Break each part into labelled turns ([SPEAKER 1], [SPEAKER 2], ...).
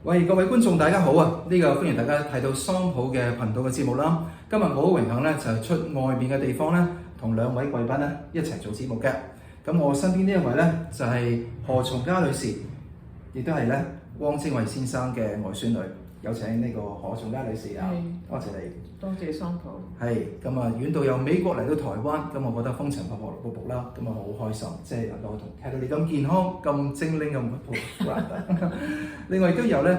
[SPEAKER 1] 喂，各位觀眾大家好啊！歡迎大家睇到桑普嘅頻道嘅節目啦。今日我好榮幸咧，就係出外面嘅地方咧，同兩位貴賓咧一齊做節目嘅。咁我身邊呢一位咧就係何松嘉女士，亦都係咧汪精衛先生嘅外孫女。有請呢個何松嘉女士啊，多謝你。
[SPEAKER 2] 多謝桑普。
[SPEAKER 1] 係咁啊，遠道由美國嚟到台灣，咁我覺得風塵僕僕啦，咁啊好開心，即係能夠睇到你咁健康、咁精靈咁好難得。另外亦都有咧，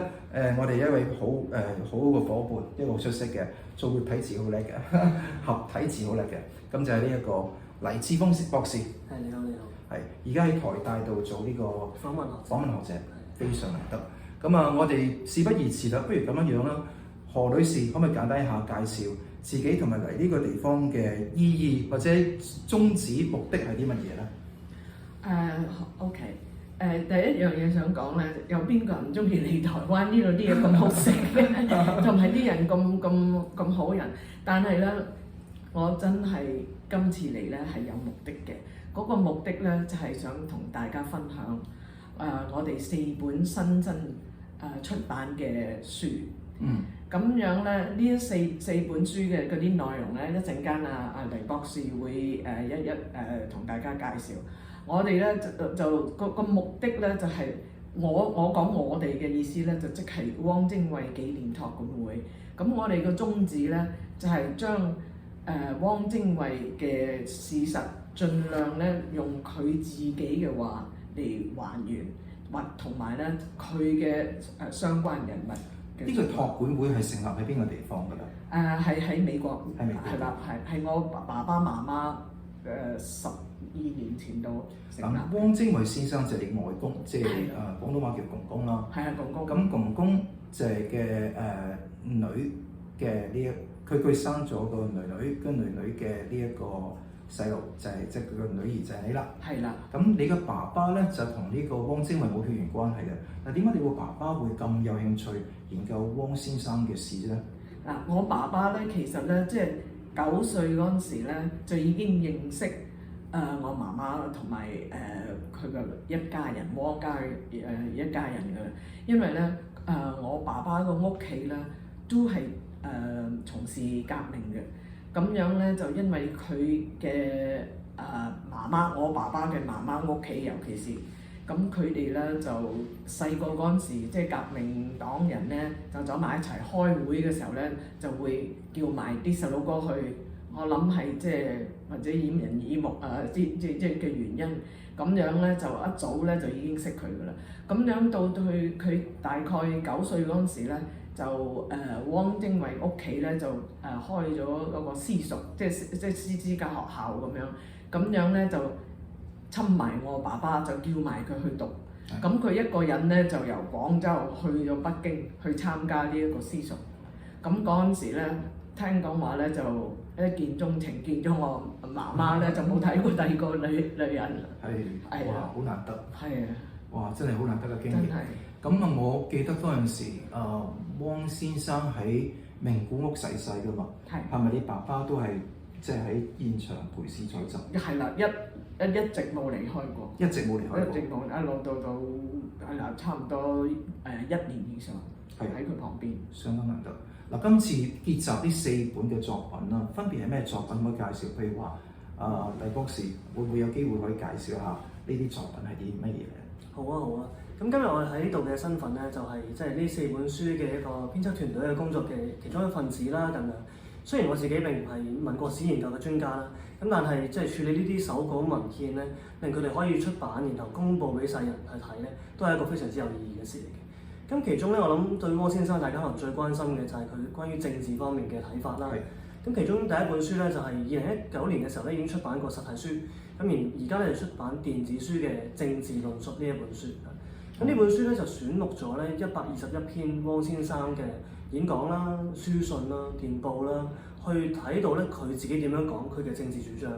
[SPEAKER 1] 我哋一位好嘅伙伴，一個好出色嘅，做活體字好叻嘅，合體字好叻嘅，咁就係呢一個黎智峰博士。
[SPEAKER 2] 係，你好，你好。
[SPEAKER 1] 係，而家喺台大度做呢個訪問學者，非常難得。咁啊，我哋事不宜遲啦，不如咁樣樣啦。何女士可唔可以簡單一下介紹自己同埋嚟呢個地方嘅意義或者宗旨目的係啲乜嘢咧
[SPEAKER 2] ？OK。第一樣嘢想講咧，有邊個人唔中意嚟台灣呢度啲嘢咁好食嘅，同埋啲人咁好人。但係咧，我真係今次嚟咧係有目的嘅。嗰個目的咧就係想同大家分享我哋4本新增出版嘅書。咁樣咧，呢四本書嘅嗰啲內容咧，一陣間黎博士會一同大家介紹。我哋咧就個目的咧就係我講我哋嘅意思咧，就即係汪精衛紀念託管會。咁我哋個宗旨咧就係將汪精衛嘅事實盡量咧用佢自己嘅話嚟還原，或同埋咧佢嘅相關人物。
[SPEAKER 1] 呢個託管會係成立喺邊個地方㗎啦？
[SPEAKER 2] 係喺美國，
[SPEAKER 1] 喺美國
[SPEAKER 2] 係啦，係我爸爸媽媽12年前度成立。
[SPEAKER 1] 汪精衛先生就係你外公，即係廣東話叫公公啦。
[SPEAKER 2] 係啊，公公。
[SPEAKER 1] 咁公公就係嘅女嘅佢生咗個女女，跟女女嘅呢一個細路就係即係佢個女兒就係你啦。
[SPEAKER 2] 係啦。
[SPEAKER 1] 咁你嘅爸爸咧就同呢個汪精衛冇血緣關係嘅。嗱，點解你個爸爸會咁有興趣研究汪先生嘅事咧？
[SPEAKER 2] 嗱，我爸爸咧其實咧即係9歲嗰陣時咧就已經認識我媽媽同埋佢嘅一家人，汪家一家人嘅。因為咧我爸爸個屋企咧都係從事革命嘅。咁樣咧就因為佢嘅媽媽，我爸爸嘅媽媽屋企尤其是，咁佢哋咧就細個嗰陣時，即係革命黨人咧就走埋一齊開會嘅時候咧，就會叫埋啲細佬哥去。我諗係即係或者掩人耳目即嘅原因。咁樣咧就一早咧就已經識佢噶啦。咁樣到佢大概9歲嗰陣時咧，就汪精衛屋企咧就開咗嗰個私塾，即係師資格學校咁樣。咁樣咧就侵埋我爸爸，就叫埋佢去讀。咁佢一個人咧就由廣州去咗北京去參加呢一個私塾。咁嗰陣時咧聽講話咧就一見鍾情，見咗我媽媽咧就冇睇過第二個女人。係
[SPEAKER 1] 哇，好難得。
[SPEAKER 2] 係啊。
[SPEAKER 1] 哇，真係好難得嘅經歷。
[SPEAKER 2] 真係。
[SPEAKER 1] 咁啊，我記得嗰陣時，汪先生喺名古屋逝世㗎嘛。係咪你爸爸都係即係喺現場陪侍在側？
[SPEAKER 2] 係啦，一直冇離開過。一直冇，一路到係啦，差唔多1年以上喺佢旁邊。
[SPEAKER 1] 相當難得。嗱，今次結集呢4本嘅作品啦，分別係咩作品可以介紹？譬如話，黎博士會唔會有機會可以介紹下呢啲作品係啲乜嘢咧？
[SPEAKER 3] 好啊，好啊。咁今日我哋喺呢度嘅身份咧，就係即係呢4本書嘅一個編輯團隊嘅工作嘅其中一份子啦。咁樣，雖然我自己並唔係民國史研究嘅專家啦，咁但係即係處理呢啲手稿文獻咧，令佢哋可以出版，然後公佈俾世人去睇咧，都係一個非常之有意義嘅事嚟嘅。咁其中咧，我諗對汪先生大家可能最關心嘅就係佢關於政治方面嘅睇法啦。咁其中第一本書咧就係2019年嘅時候咧已經出版過實體書，咁而家咧就出版電子書嘅《政治論述》呢一本書。咁呢本書咧就選錄咗咧121篇汪先生嘅演講啦、書信啦、電報啦，去睇到咧佢自己點樣講佢嘅政治主張。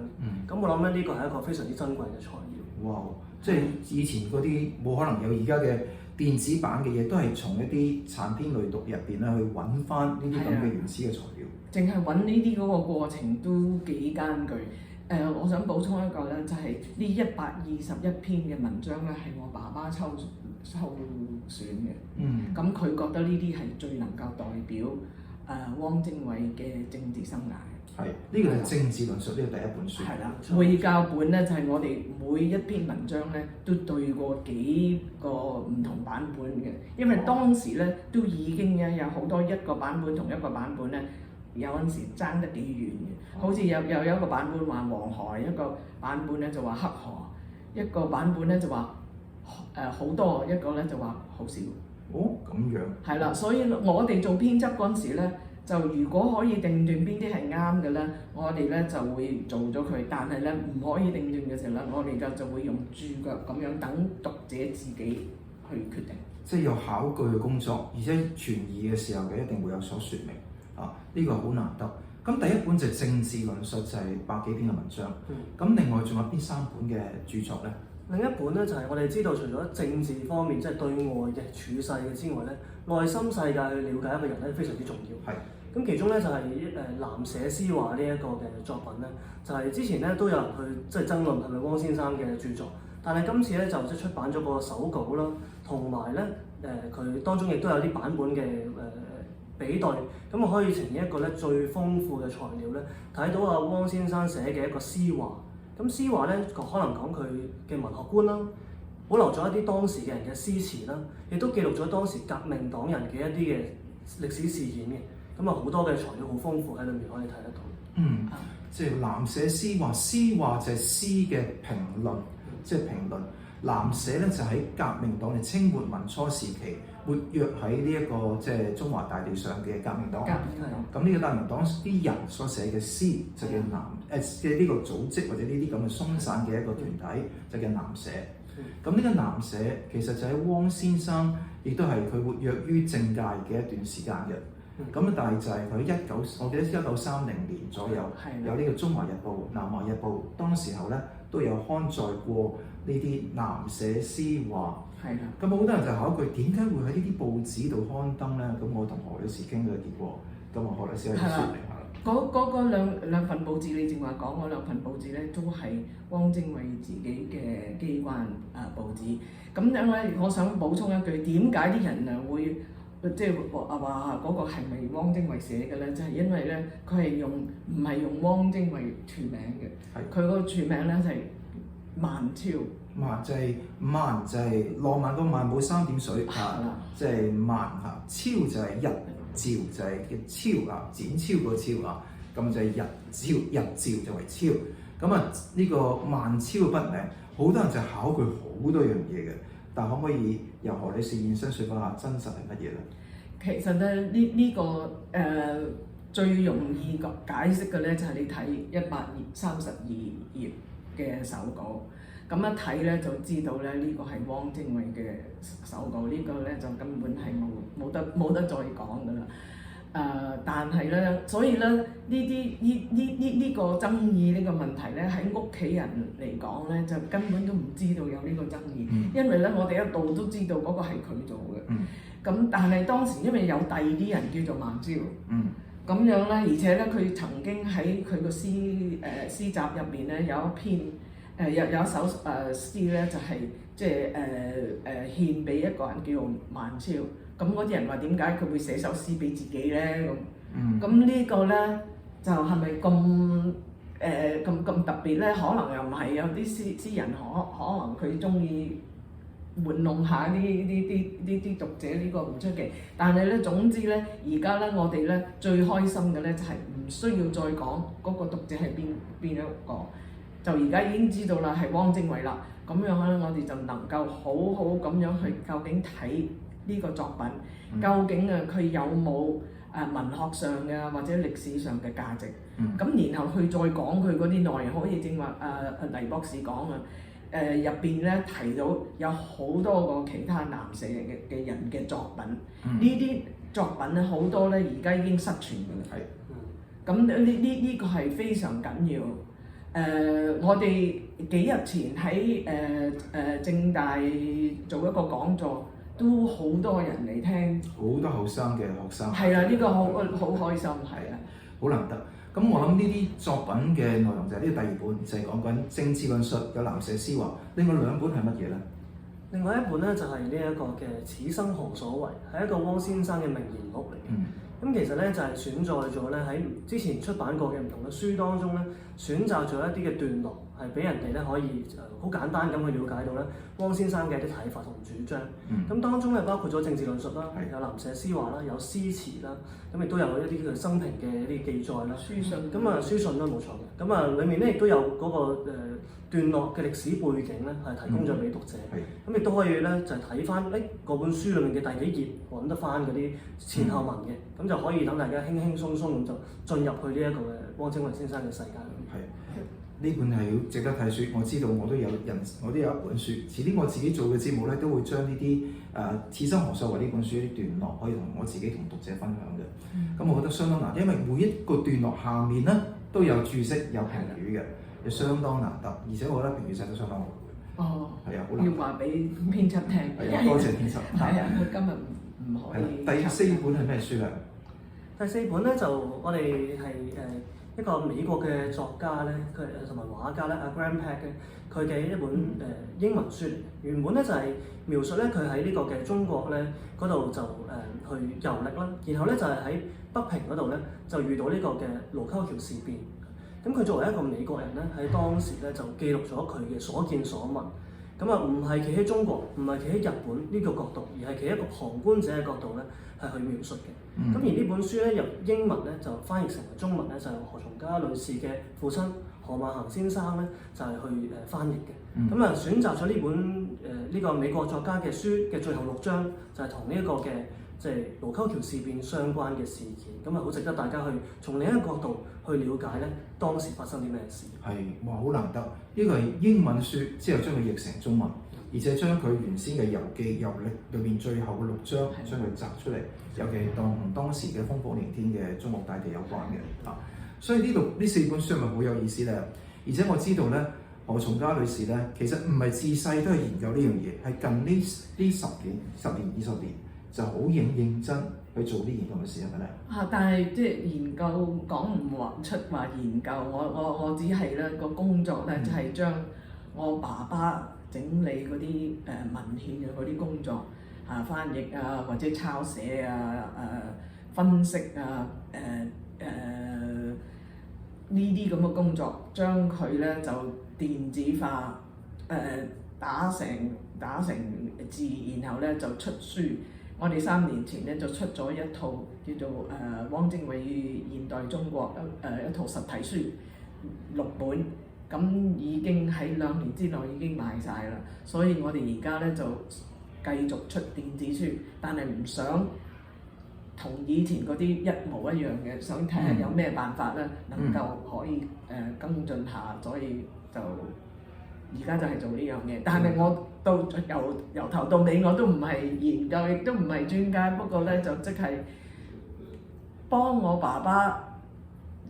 [SPEAKER 3] 咁我諗咧呢個係一個非常之珍貴嘅材料。
[SPEAKER 1] 哇！即係以前嗰啲冇可能有而家嘅電子版嘅嘢，都係從一啲殘篇累讀入邊咧去揾翻呢啲咁嘅原始嘅材料。
[SPEAKER 2] 淨係揾呢啲嗰個過程都幾艱巨。我想補充一個咧，就係呢121篇嘅文章咧，係我爸爸候選嘅。
[SPEAKER 1] 嗯，
[SPEAKER 2] 咁佢覺得呢啲係最能夠代表汪精衛嘅政治生涯。
[SPEAKER 1] 係呢個係政治論述呢個第一本書。
[SPEAKER 2] 係啦，會教本咧就係我哋每一篇文章咧都對過幾個唔同版本嘅，因為當時咧都已經有好多一個版本同一個版本咧，有陣時爭得幾遠嘅。好似又有一個版本話黃河，一個版本咧就話黑河，一個版本咧就話好多，一個咧就話好少。
[SPEAKER 1] 哦，咁樣。
[SPEAKER 2] 係啦，所以我哋做編輯嗰陣時咧，就如果可以定斷邊啲係啱嘅咧，我哋咧就會做咗佢。但係咧唔可以定斷嘅時候咧，我哋就會用註腳咁樣等讀者自己去決定。
[SPEAKER 1] 即係有考據嘅工作，而且傳譯嘅時候嘅一定會有所説明啊！呢個好難得。咁第一本就係政治論述，就係百幾篇嘅文章。咁另外仲有邊3本嘅著作咧？
[SPEAKER 3] 另一本咧就係我哋知道，除咗政治方面即係對外嘅處世嘅之外咧，內心世界去了解一個人咧非常之重要。係。咁其中咧就係藍舍詩話呢一個嘅作品咧，就係之前咧都有人去即係爭論係咪汪先生嘅著作，但係今次咧就即係出版咗個手稿啦，同埋咧佢當中亦都有啲版本嘅比對，咁我可以呈現一個咧最豐富嘅材料咧，睇到阿汪先生寫嘅一個詩話。咁詩話咧可能講佢嘅文學觀啦，保留咗一啲當時嘅人嘅詩詞啦，亦都記錄咗當時革命黨人嘅一啲嘅歷史事件嘅。咁啊好多嘅材料好豐富喺裏面可以睇得到。
[SPEAKER 1] 即係藍舍詩話，詩話就係詩嘅評論，即係評論。藍舍咧就喺革命黨嘅清末民初時期活躍喺呢一個即係中華大地上嘅革命黨。咁呢個革命黨啲人所寫嘅詩就叫嘅呢個組織或者呢啲咁嘅鬆散嘅一個團體就叫藍舍。咁呢個藍舍其實就喺汪先生亦都係佢活躍於政界嘅一段時間嘅。咁但係就係佢我記得1930年左右有呢個《中華日報》、《南華日報》，當時候咧都有刊載過呢啲藍舍詩話。係啦。咁好多人就考佢點解會喺呢啲報紙度刊登咧？咁我同何女士傾嘅結果，咁啊何女士可以説明下。
[SPEAKER 2] 嗰兩份報紙，你正話講嗰兩份報紙咧，都係汪精衛自己嘅機關報紙。咁樣咧，我想補充一句，點解啲人會即係話嗰個係咪汪精衛寫嘅咧？就係因為咧，佢係唔係用汪精衛全名嘅，佢個全名咧就係萬超。
[SPEAKER 1] 萬就係萬就係浪漫個萬冇3點水即係萬嚇。超就係日照就係嘅超展超個超咁就係日照就為超。咁呢個萬超嘅筆名，好多人就考佢好多樣嘢嘅。但可唔可以由何女士現身説法下真實係乜嘢咧？
[SPEAKER 2] 其實咧呢個最容易解釋嘅咧就係你睇132頁嘅手稿，咁一睇咧就知道咧呢個係汪精衛嘅手稿，呢個咧就根本係冇得再講噶啦。但係咧，所以咧呢個爭議呢個問題咧，喺屋企人嚟講咧，就根本都唔知道有呢個爭議，因為咧我哋一度都知道嗰個係佢做嘅。咁但係當時因為有第二啲人叫做萬超，咁樣咧，而且咧佢曾經喺佢個詩集入邊咧有一篇有一首詩咧就係即係獻俾一個人叫做萬超。咁嗰啲人話點解佢會寫首詩俾自己咧？咁呢個咧就係咪咁特別咧？可能又唔係，有啲詩人可能佢中意玩弄下啲讀者，呢個唔出奇。但係咧總之咧，而家咧我哋咧最開心嘅咧就係唔需要再講嗰個讀者係邊一個，就而家已經知道啦，係汪精衛啦。咁樣咧我哋就能夠好好咁樣去究竟睇呢個作品究竟佢有冇文學上嘅或者歷史上嘅價值？咁然後去再講佢嗰啲內容，可以正話黎博士講入邊咧提到有好多個其他藍舍嘅人嘅作品，呢啲作品咧好多咧而家已經失傳㗎啦。咁呢個係非常緊要。我哋幾日前喺政大做一個講座。都好多人嚟聽，
[SPEAKER 1] 好多後生嘅學生。
[SPEAKER 2] 係啊，呢個好開心，係啊，
[SPEAKER 1] 好難得。咁我諗呢啲作品嘅內容就係呢第二本，就係講緊政治論述有藍舍詩話。另外2本係乜嘢咧？
[SPEAKER 3] 另外一本咧就係呢一個嘅《此生何所謂》，係一個汪先生嘅名言錄嚟嘅。咁其實咧就係選載咗咧喺之前出版過嘅唔同嘅書當中咧，選擇咗一啲嘅段落，係俾人哋咧可以好簡單咁去了解到咧汪先生嘅一啲睇法同主張。咁當中咧包括咗政治論述啦，有南社詩話啦，有詩詞啦，咁亦都有一啲佢生平嘅一啲記載啦。
[SPEAKER 2] 書信
[SPEAKER 3] 咁啊書信啦冇錯嘅。咁啊裡面咧亦都有嗰個段落嘅歷史背景咧，係提供咗俾讀者。咁亦都可以咧就係睇翻嗰本書裏面嘅第幾頁揾得翻嗰啲前後文嘅，咁就可以等大家輕輕鬆鬆咁就進入去呢一個嘅汪精衛先生嘅世界裏面。
[SPEAKER 1] 呢本係好值得睇書，我知道我都有一本書，遲啲我自己做嘅節目咧都會將呢啲此生何所謂呢本書啲段落可以同我自己同讀者分享嘅。咁我覺得相當難，因為每一個段落下面咧都有注釋有評語嘅，就相當難得，而且我覺得評語寫得相當好嘅。
[SPEAKER 2] 哦，
[SPEAKER 1] 係啊，好難。
[SPEAKER 2] 要話俾編輯聽。
[SPEAKER 1] 係啊，多謝編輯。
[SPEAKER 2] 係啊，佢今日唔可以。
[SPEAKER 1] 第四本係咩書咧？
[SPEAKER 3] 第四本咧就我哋係一個美國嘅作家咧，佢同埋畫家咧，阿 Graham Peck 嘅佢嘅一本英文書。原本咧就係描述咧佢喺呢個嘅中國咧嗰度就去遊歷啦，然後咧就係喺北平嗰度咧就遇到呢個嘅盧溝橋事變。咁佢作為一個美國人咧，喺當時咧就記錄咗佢嘅所見所聞。咁啊，唔係企喺中國，唔係企喺日本呢個角度，而係企喺一個旁觀者嘅角度咧，係去描述嘅。咁而呢本書咧由英文咧就翻譯成為中文咧，就係何從嘉女士嘅父親何萬行先生咧就係去翻譯嘅。咁啊選擇咗呢本呢個美國作家嘅書嘅最後6章，就係同呢一個嘅即係盧溝橋事變相關嘅事件。咁啊好值得大家去從另一個角度去了解咧當時發生啲咩事。
[SPEAKER 1] 係哇，好難得！呢個係英文書之後將佢譯成中文，而且將佢原先嘅遊記遊歷裏面最後嘅6章將佢摘出嚟，尤其係同當時嘅風火連天嘅中國大地有關嘅啊。所以呢4本書係咪好有意思咧？而且我知道咧，何從嘉女士咧其實唔係自細都係研究呢樣嘢，係近呢10年20年就好認真去做呢研究嘅事，係咪咧？
[SPEAKER 2] 但係即係研究講唔出話研究，我只係咧個工作咧就係將我爸爸整理嗰啲文獻嘅嗰啲工作翻譯啊，或者抄寫啊、分析啊、呢啲咁嘅工作，將佢咧就電子化，打成字，然後咧就出書。我哋3年前咧就出咗一套叫做汪精衛與現代中國一套實體書6本，咁已經喺2年之內已經賣晒啦。所以我哋而家咧就繼續出電子書，但係唔想同以前嗰啲一模一樣嘅，想睇下有咩辦法咧能夠可以跟進下，所以就而家就係做呢樣嘢。但係我由頭到尾我都唔係研究，亦都唔係專家，不過咧就即係幫我爸爸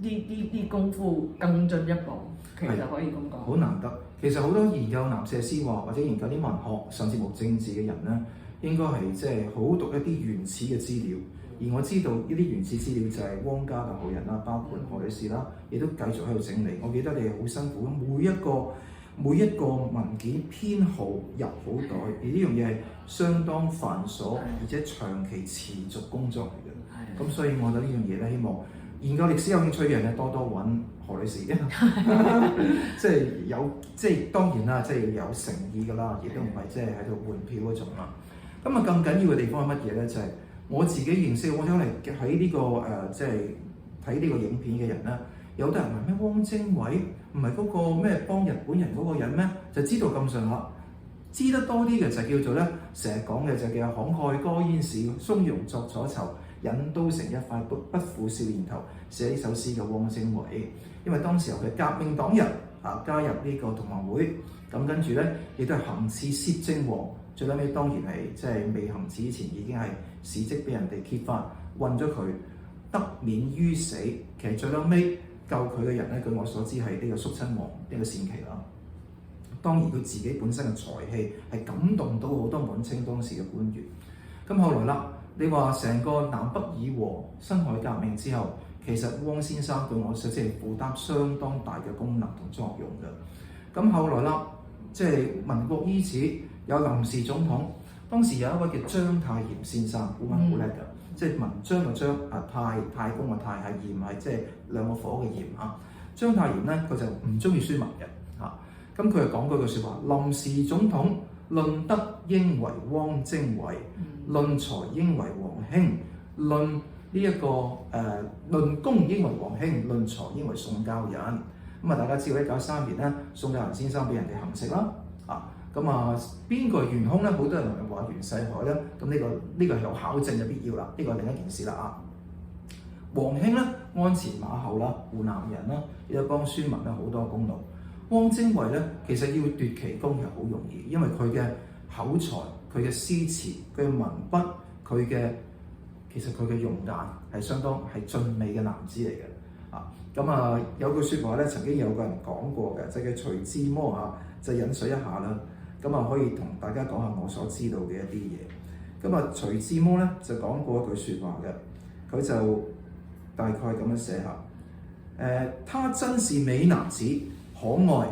[SPEAKER 2] 啲功夫更進一步，其實可以咁講。
[SPEAKER 1] 好難得，其實好多研究南社詩話或者研究啲文學甚至乎政治嘅人咧，應該係即係好讀一啲原始嘅資料。而我知道呢啲原始資料就係汪家嘅後人啦，包括何女士啦，亦都繼續喺度整理。我記得你係好辛苦，每一個文件編號入好袋，而呢樣嘢係相當繁瑣，而且長期持續工作嚟嘅。咁所以我覺得呢樣嘢咧，希望研究歷史有興趣嘅人咧，多多揾何女士嘅，即係當然啦，即係有誠意㗎啦，亦都唔係即係喺度換票嗰種啦。咁啊，更緊要嘅地方係乜嘢咧？就係我自己認識，我因為喺呢個即係睇呢個影片嘅人咧，有啲人話咩汪精衛唔係嗰個咩幫日本人嗰個人咩？就知道咁上下，知得多啲嘅就叫做咧，成日講嘅就叫慷慨歌燕市，從容作楚囚，引刀成一快，不負少年頭，寫呢首詩嘅汪精衛。因為當時候嘅革命黨人加入呢個同盟會，咁跟住咧亦都係行刺攝政王，最撚尾當然係即係未行刺之前已經係事蹟俾人哋揭發，韞咗佢，得免於死。其實最撚尾救佢嘅人咧，據我所知係呢個肅親王呢個善耆啦。當然佢自己本身嘅才氣係感動到好多滿清當時嘅官員。咁後來啦，你話成個南北議和、辛亥革命之後，其實汪先生據我所知係負擔相當大嘅功能同作用嘅。咁後來啦，即係民國伊始，有臨時總統。當時有一位叫章太炎先生，古文好叻㗎，即係文章嘅章，太公嘅太，係炎係即係兩個火嘅炎啊。章太炎咧，佢就唔中意孫文嘅嚇，咁佢就講嗰句説話：臨時總統論德應為汪精衛，論才應為黃興，論論功應為黃興，論才應為宋教仁。咁啊，大家知道1913年咧，宋教仁先生俾人哋行刺啦，咁啊，邊個係元兇咧？好多人話袁世凱咧，咁呢個係有考證嘅必要啦，呢個係另一件事啦啊。黃興咧，鞍前馬後啦，湖南人啦，亦都幫孫文咧好多功勞。汪精衛咧，其實要奪其功係好容易，因為佢嘅口才、佢嘅詩詞、佢嘅文筆、佢嘅容顏係相當係俊美嘅男子嚟嘅啊。咁啊，有句説話咧，曾經有個人講過嘅，就叫徐志摩啊，就引述一下啦。咁啊，可以同大家講下我所知道嘅一啲嘢。咁啊，徐志摩咧就講過一句説話嘅，佢就大概咁樣寫下：他真是美男子，可愛，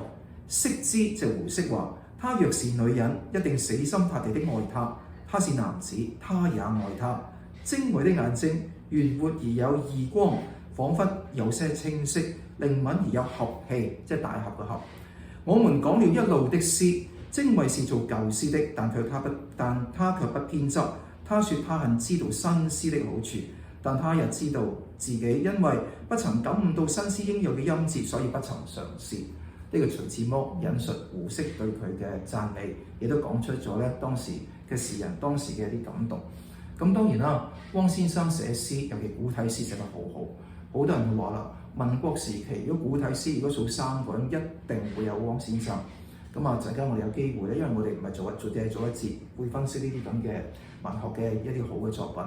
[SPEAKER 1] 惜之就胡適話：他若是女人，一定死心塌地的愛他；他是男子，他也愛他。精衛的眼睛圓活而有義光，彷彿有些清晰，靈敏而有俠氣，即係大俠嘅俠。我們講了一路的詩，精衛是做舊詩的，但他卻不偏執。他說他很知道新詩的好處，但他也知道自己因為不曾感悟到新詩應有嘅音節，所以不曾嘗試。呢個徐志摩引述胡適對佢嘅讚美，亦都講出咗咧當時嘅詩人當時嘅一啲感動。咁當然啦，汪先生寫詩，尤其古體詩寫得好好。好多人會話啦，民國時期如果古體詩如果數3個人，一定會有汪先生。咁啊，陣間我哋有機會咧，因為我哋唔係做一節，會分析呢啲咁嘅文學嘅一啲好嘅作品。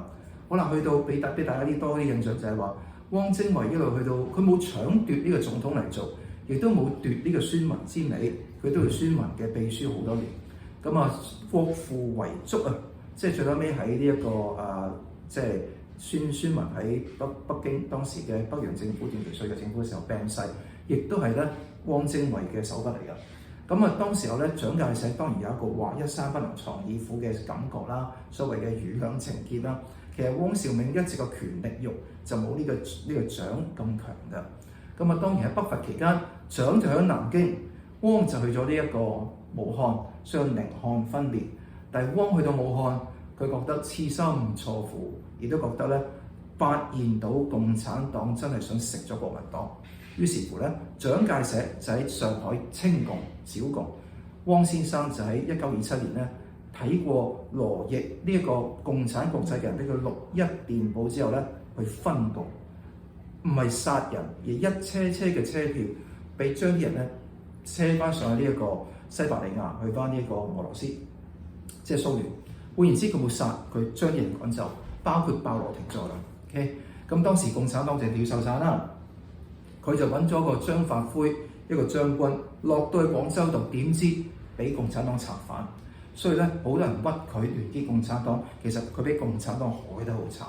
[SPEAKER 1] 好啦，去到俾大家啲多啲印象就係話，汪精衛一路去到佢冇搶奪呢個總統嚟做，亦都冇奪呢個孫文之美，佢都係孫文嘅秘書好多年。咁啊，國父遺囑啊，即係最後尾喺呢一個即係孫文喺北京當時嘅北洋政府段祺瑞嘅政府嘅時候病逝，亦都係咧汪精衛嘅手筆嚟㗎。咁啊，當時候咧蔣介石當然有一個話一山不能藏二虎嘅感覺啦，所謂嘅魚兩情結啦。其實汪兆銘一直個權力慾就冇呢個蔣咁強㗎。咁啊，當然喺北伐期間，蔣就喺南京，汪就去咗呢一個武漢，所以寧漢分裂。但係汪去到武漢，佢覺得痴心錯付，亦都覺得咧發現到共產黨真係想食咗國民黨。於是乎咧，蔣介石就喺上海清共、剿共，汪先生就喺1927年咧睇過羅易呢一個共產國際嘅人俾佢錄一電報之後咧，去分共，唔係殺人，而一車車嘅車票俾將啲人咧車翻上去呢一個西伯利亞，去翻呢一個俄羅斯，即係蘇聯。換言之，佢冇殺，佢將啲人趕走，包括鮑羅廷在內。OK， 咁當時共產黨就鳥獸散啦。佢就揾咗個張發奎一個將軍落到去廣州度，點知俾共產黨策反，所以咧好多人屈佢聯結共產黨，其實佢俾共產黨害得好慘。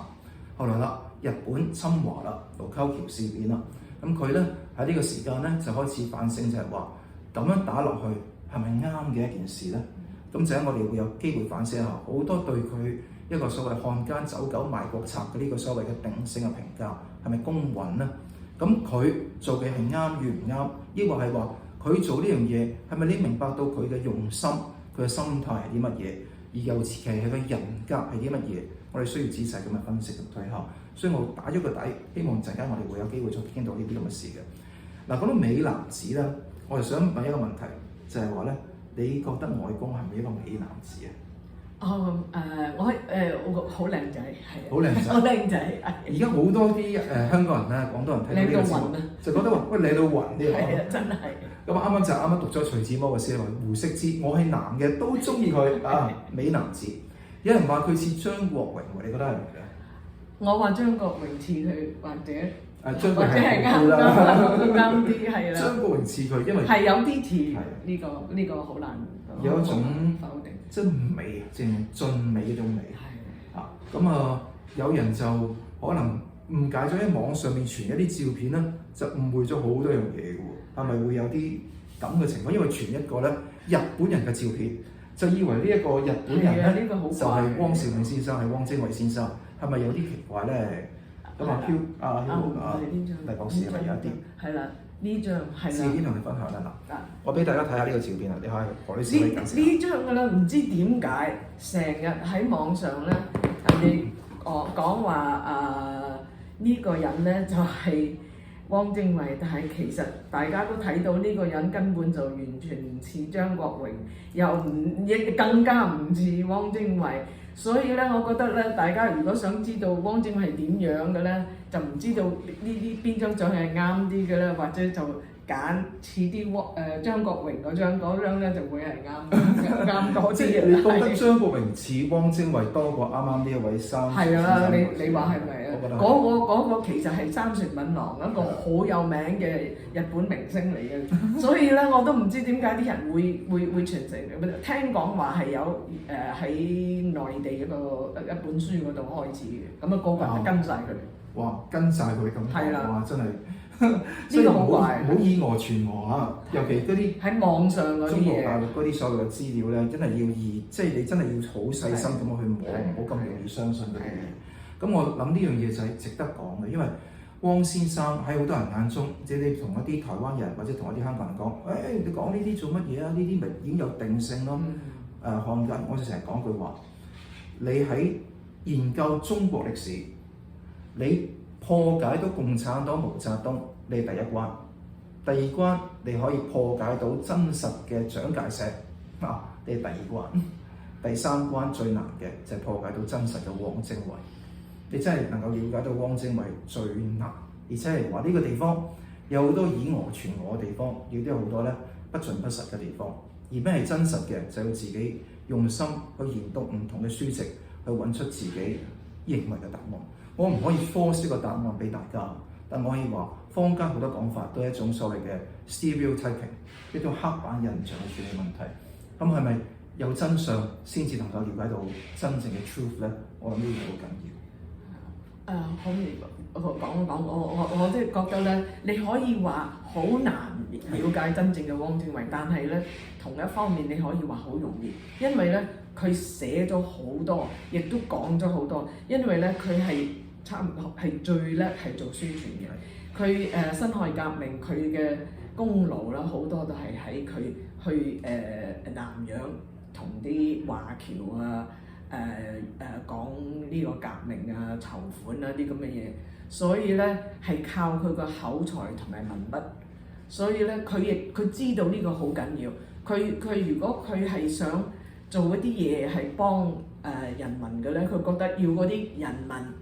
[SPEAKER 1] 後來啦，日本侵華啦，盧溝橋事變啦，咁佢咧喺呢個時間咧就開始反省，就係話咁樣打落去係咪啱嘅一件事咧？咁就喺我哋會有機會反省下，好多對佢一個所謂漢奸走狗賣國賊嘅呢個所謂嘅定性嘅評價係咪公允咧？咁佢做嘅係啱與唔啱，抑或係話佢做呢樣嘢係咪你明白到佢嘅用心、佢嘅心態係啲乜嘢，而尤其係佢人格係啲乜嘢？我哋需要仔細咁樣分析同推敲。所以我打咗個底，希望陣間我哋會有機會再傾到呢啲咁嘅事嘅。嗱，講到美男子啦，我就想問一個問題，就係話咧，你覺得外公係咪一個美男子啊？
[SPEAKER 2] 我好靚仔，係
[SPEAKER 1] 好靚仔，
[SPEAKER 2] 好靚仔。
[SPEAKER 1] 而家好多啲香港人咧、廣東人睇到呢個節目，就覺得話喂靚到暈呢個。
[SPEAKER 2] 係啊，真係。
[SPEAKER 1] 咁啱讀咗徐志摩嘅詩，話胡適之我係男嘅都中意佢啊，美男子。有人話佢似張國榮喎，你覺得係咪咧？
[SPEAKER 2] 我話張國榮似佢，或者
[SPEAKER 1] 張國榮
[SPEAKER 2] 係啱啲係啦。
[SPEAKER 1] 張國榮似佢，因為
[SPEAKER 2] 係有啲似呢個好難
[SPEAKER 1] 有一種
[SPEAKER 2] 否定
[SPEAKER 1] 真美，正俊美嗰種美。係啊，咁啊，有人就可能誤解咗喺網上面傳一啲照片咧，就誤會咗好多樣嘢嘅喎。係咪會有啲咁嘅情況？因為傳一個咧日本人嘅照片，就以為呢一個日本人咧
[SPEAKER 2] 呢個好怪
[SPEAKER 1] 就係汪兆銘先生，係汪精衛先生，係咪有啲奇怪咧？咁啊黎博士係咪有一啲？
[SPEAKER 2] 係啦，呢張係啦。
[SPEAKER 1] 自己同你分享啦嗱，我俾大家睇下呢個照片啊，你可以何女士可以解釋。
[SPEAKER 2] 呢張嘅咧，唔知點解成日喺網上咧，人哋講話呢個人咧就係汪精衛，但係其實大家都睇到呢個人根本就完全唔似張國榮，亦更加唔似汪精衛。所以咧，我覺得咧，大家如果想知道汪精衛係點樣嘅咧，就唔知道呢啲邊張相係啱啲嘅咧，或者就揀似啲張國榮嗰張咧就會係啱多啲嘅。
[SPEAKER 1] 你覺得張國榮似汪精衛多過啱啱呢一位生？
[SPEAKER 2] 係啊，你話係咪啊？
[SPEAKER 1] 我覺得
[SPEAKER 2] 嗰個其實係山泉敏郎，一個好有名嘅日本明星嚟嘅，所以咧我都唔知點解啲人會傳承。聽講話係有喺內地一本書嗰度開始嘅，咁個個人都跟晒佢。
[SPEAKER 1] 哇，跟晒佢咁講，哇真係〜
[SPEAKER 2] 呢個好怪，
[SPEAKER 1] 唔好以訛傳訛嚇，尤其嗰啲
[SPEAKER 2] 喺網上嗰啲
[SPEAKER 1] 中國大陸嗰啲所有嘅資料咧，真係要即係你真係要好細心咁去摸，唔好咁容易相信嗰啲嘢。咁我諗呢樣嘢就係值得講嘅，因為汪先生喺好多人眼中，即係你同一啲台灣人或者同一啲香港人講，你講呢啲做乜嘢啊？呢啲咪已經有定性咯。漢人，我就成日講句話，你喺研究中國歷史，你破解到共產黨毛澤東，你第一關；第二關你可以破解到真實嘅蔣介石，你第二關；第三關最難嘅就係破解到真實嘅汪精衛。你真係能夠了解到汪精衛最難，而且係話呢個地方有好多以訛傳訛嘅地方，亦都有好多咧不盡不實嘅地方。而咩係真實嘅，就要自己用心去研讀唔同嘅書籍，去揾出自己認為嘅答案。我唔可以 force 個答案俾大家，但我可以話坊間好多講法都係一種所謂嘅 stereotyping， 一種刻板印象去處理問題。咁係咪有真相先至能夠了解到真正嘅 truth 咧？我諗呢個好緊要。
[SPEAKER 2] 可以我講，我即係覺得咧，你可以話好難了解真正嘅汪精衛，但係咧同一方面你可以話好容易，因為咧佢寫咗好多，亦都講咗好多，因為咧佢係差唔多係最叻係做宣傳嘅。佢辛亥革命佢嘅功勞啦，好多都係喺佢去南洋同啲華僑啊。講呢個革命啊、籌款啊啲咁嘅嘢，所以咧係靠佢個口才同埋文筆，所以咧佢知道呢個好緊要。佢如果佢係想做一啲嘢係幫人民嘅咧，佢覺得要嗰啲人民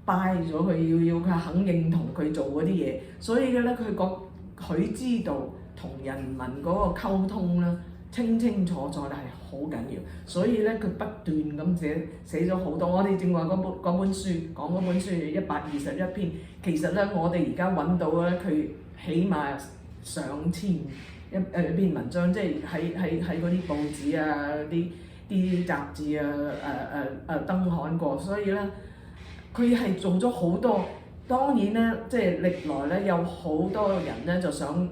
[SPEAKER 2] 拜咗佢，要佢肯認同佢做嗰啲嘢，所以嘅咧佢知道同人民嗰個溝通啦。清清楚楚咧係好緊要，所以咧佢不斷咁寫咗好多。我哋正話嗰本書講嗰本書121篇，其實咧我哋而家揾到咧佢起碼上千一篇文章，即係喺嗰啲報紙啊、啲雜誌啊登刊過，所以咧佢係做咗好多。當然咧，即係歷來咧有好多人咧就想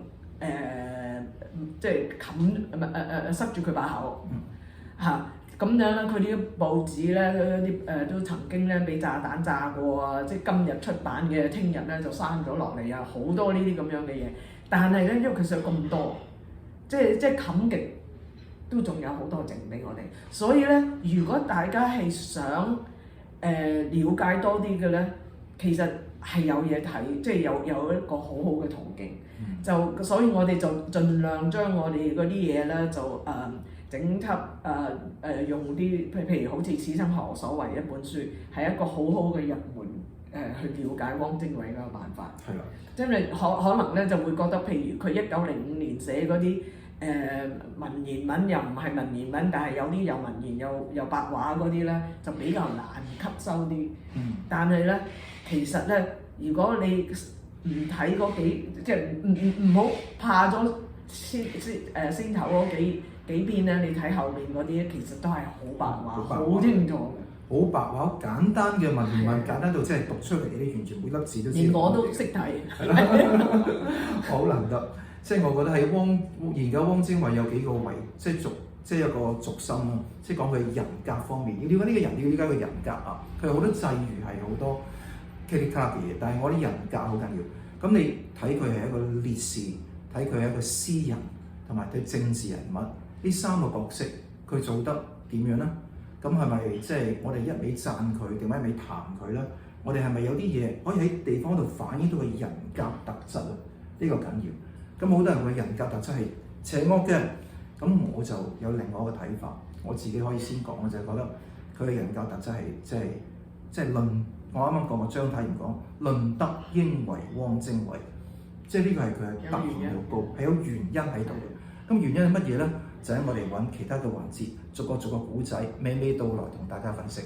[SPEAKER 2] 即係塞住佢把口咁樣咧，佢啲報紙咧都曾經咧俾炸彈炸過啊！即係今日出版嘅，聽日咧就刪咗落嚟啊！好多呢啲咁樣嘅嘢，但係咧因為佢寫咁多，即係冚極都仲有好多剩俾我哋，所以咧如果大家係想了解多啲嘅咧，其實係有嘢睇，即係有一個好好嘅途徑。所以我哋就盡量將我哋嗰啲嘢咧就整輯用啲譬如好似《此生何所為》一本書，係一個好好嘅入門去了解汪精衛嘅辦法。係啦，因為可能咧就會覺得，譬如佢1905年寫嗰啲文言文又唔係文言文，但係有啲有文言又白話嗰啲咧，就比較難吸收啲。但係咧，其實咧，如果你唔睇嗰幾，即係唔好怕咗先頭嗰幾篇咧，你睇後面嗰啲其實都係好白話，好清楚嘅。好
[SPEAKER 1] 白話，好簡單嘅文言文，簡單到即係讀出嚟你完全每粒字都知道。
[SPEAKER 2] 連我都識睇。
[SPEAKER 1] 好難得，即係我覺得喺研究汪精衛有幾個即係即係一個軸心啦，即係講佢人格方面。要了解呢個人，要了解佢人格啊。佢有好多際遇係好多 critical 嘅嘢，但係我啲人格好緊要。咁你睇佢係一個烈士，睇佢係一個詩人，同埋對政治人物呢三個角色，佢做得點樣咧？咁係咪即係我哋一味讚佢，定係一味彈佢咧？我哋係咪有啲嘢可以喺地方度反映到佢人格特質啊？呢個緊要。咁好多人嘅人格特質係邪惡嘅，咁我就有另外一個睇法。我自己可以先講，我就係覺得佢嘅人格特質係即係論。我啱啱講過張太炎講論德應為汪精衛，即係呢個係佢嘅德行又高，係有原因喺度嘅。咁原因係乜嘢咧？就喺我哋揾其他嘅環節，逐個古仔娓娓道來同大家分析。